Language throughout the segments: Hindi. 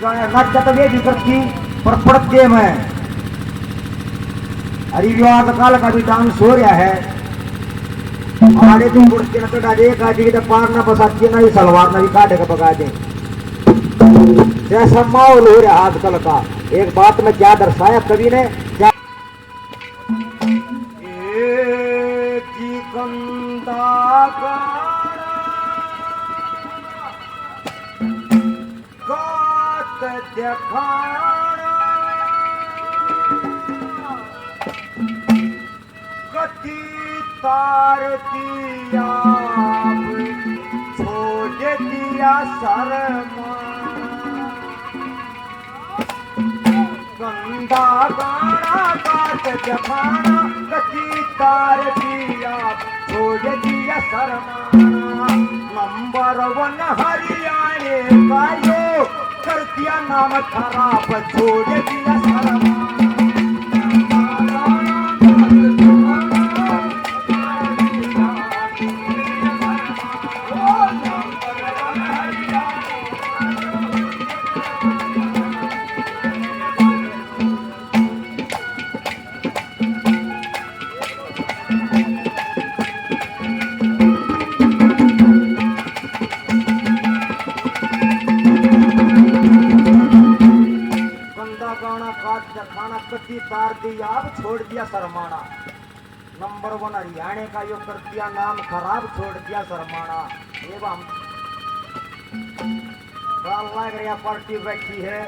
गाया नाट्य तो वे भी करती पर पड़ते में हरिविवाह काल का भी डांस हो रहा है। हमारे तुम बुढ़ते न तो डाले काटे तो पार ना बसाती ना ये सलवार ना भी काटे का पका दे। जैसा माहौल हो रहा आजकल का, एक बात में क्या दर्शाया कवि ने, क्या कति तार दिया छोड़ दिया शर्मा गंदा गाना काट जखाना कति तार दिया छोड़ दिया शर्मा नंबर 1 हरियाणे का यो कर दिया नाम खराब छोड़ दिया शर्मा खाना कति तार दिया अब छोड़ दिया शर्माना नंबर 1 हरियाणे का यो कर दिया नाम खराब छोड़ दिया शर्माना एवं पार्टी बैठी है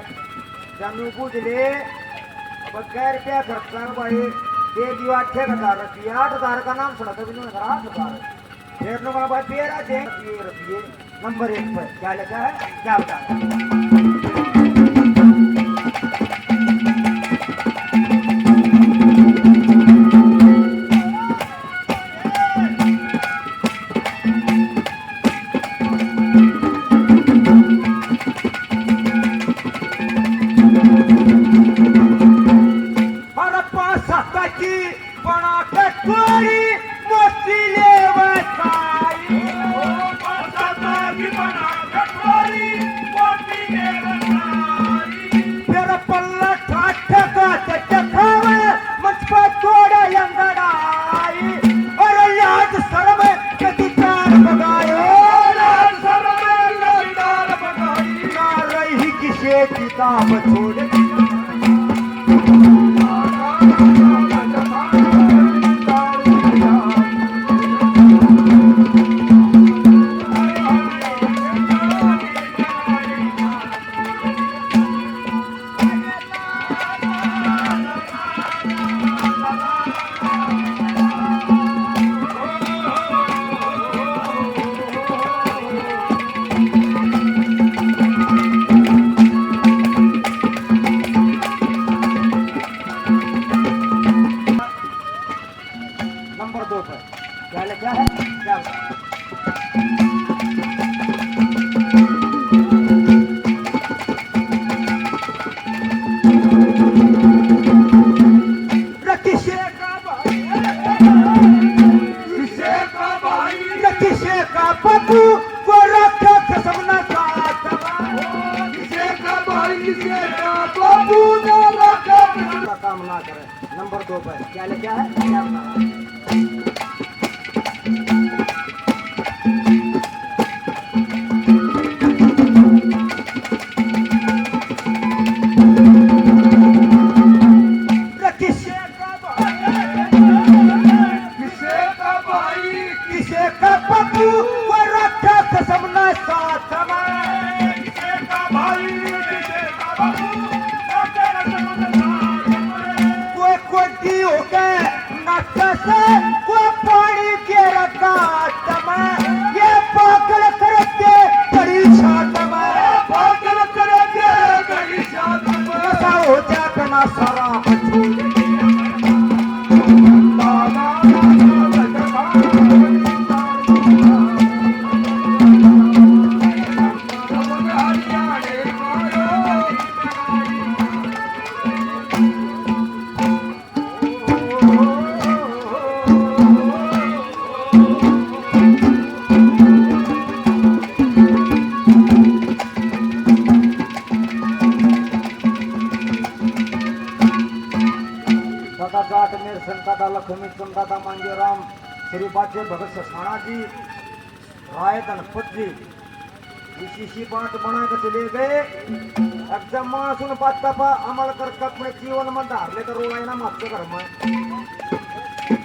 जानू बुझ ले अब गैर रुपया खर्चा भाई दे दियो 8,000 रुपया 8,000 का नाम सुना कभी नहीं करा 8,000 फिर नो भाई पेरा दे रुपये नंबर 1 पर क्या लिखा है क्या बता किताब छोड़ नंबर 2 पर क्या लिखा है क्या किसे का पप्पू को रखा कसम न साथ किसे का भाई किसे का पप्पू ने रखा काम ना करे नंबर 2 पर क्या लिखा है क्या पानी के रखा ये पागल करके बड़ी छात में पागल करके बड़ी छात में हो जाना सारा संतादा लक्ष्मी चंदादा मांगेराम श्री बाचे भगत ससाना जी राय धनपत जी इसी बात बना के चले गए। अब जब मां सुन पाता पा अमल कर अपने जीवन में धार लेकर रोला ना मत घर में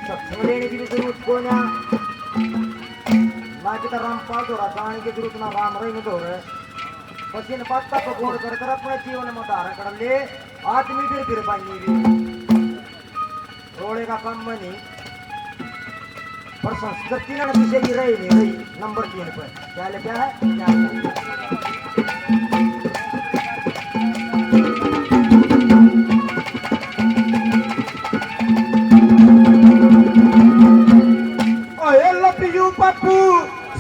सत्संग लेने की भी जरूरत को ना कि तो रामपाल तो जाने की जरूरत ना राम रही में तो है पसीन पाता को गोड़ कर अपने जीवन में धार कर ले आदमी फिर पाएंगे भी रोले का काम में नहीं पर संस्कृति ना किसी की रही नहीं रही नंबर 3 पर क्या ले क्या है पप्पू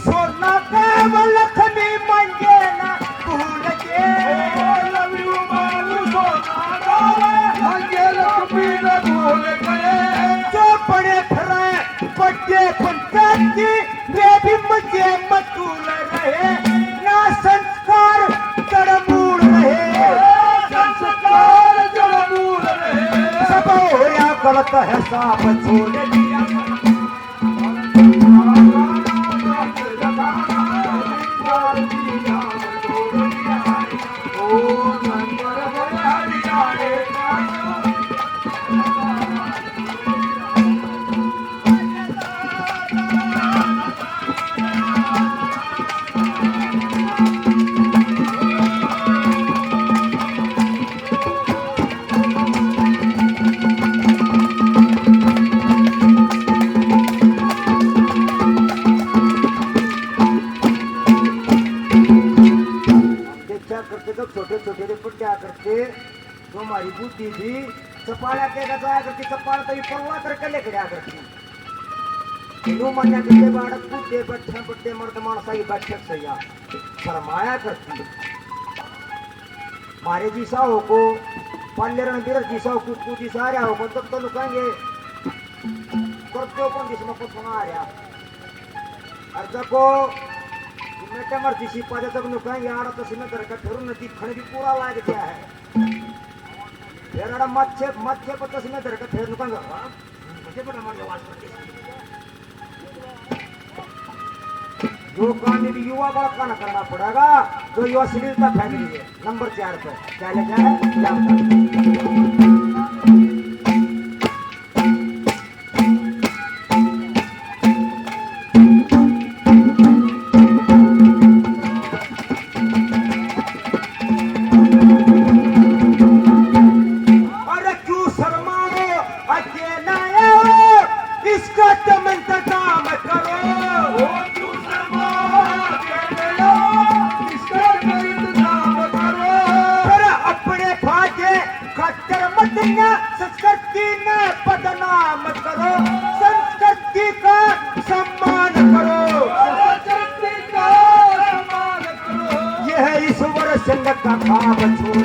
सोना का लक्ष्मी मंगे ना भूल के लव यू बाबू सोना का मंगे लक्ष्मी ना भूल गए जो बड़े फिरे बच्चे पंचायती वे भी मुझे मतूल रहे ना संस्कार जड़मूल रहे संस्कार जड़मूल रहे सब होया गलत है साफ छोड़ दिया छोटे छोटे रिपोर्ट क्या करते जो हमारी बुद्धि थी चपाड़ा के जाया करती चपाड़ा तो पल्ला करके लेके जाया करती नो मान्या के बाड़क बुद्धे बैठे बड्डे मर्द मानसा ही बैठक सैया फरमाया करती मारे जीसा हो को पाल्य रणबीर जीसा हो कुछ जीसा रहा हो तब तो लुकाएंगे करते कौन जिसमें कुछ सुना आ रहा अर्जा को मेटे मर जिसी पाजा तक नुकाएंगे आड़ा तो सिने करके फिर नदी खने भी पूरा लाग गया है यार आड़ा मच्छे मच्छे पर तो सिने करके फिर नुकाएंगे मुझे बड़ा मन आवाज करती जो काम भी युवा का काम करना पड़ेगा जो युवा श्लीलता फैल रही है नंबर 4 पे चले जाए संस्कृति ने बदनाम करो संस्कृति का सम्मान करो संस्कृति का सम्मान करो यह ईश्वर संग का भाव छोड़